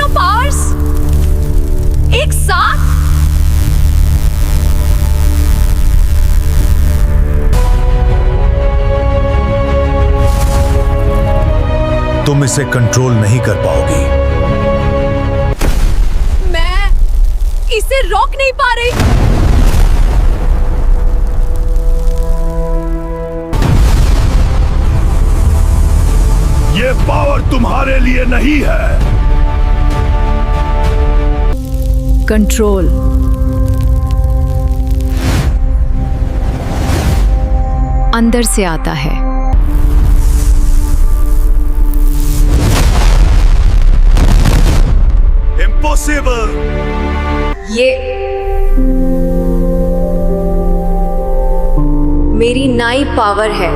तीनों पावर्स एक साथ। तुम इसे कंट्रोल नहीं कर पाओगी। मैं इसे रोक नहीं पा रही। ये पावर तुम्हारे लिए नहीं है। कंट्रोल अंदर से आता है। इम्पॉसिबल। ये मेरी नई पावर है।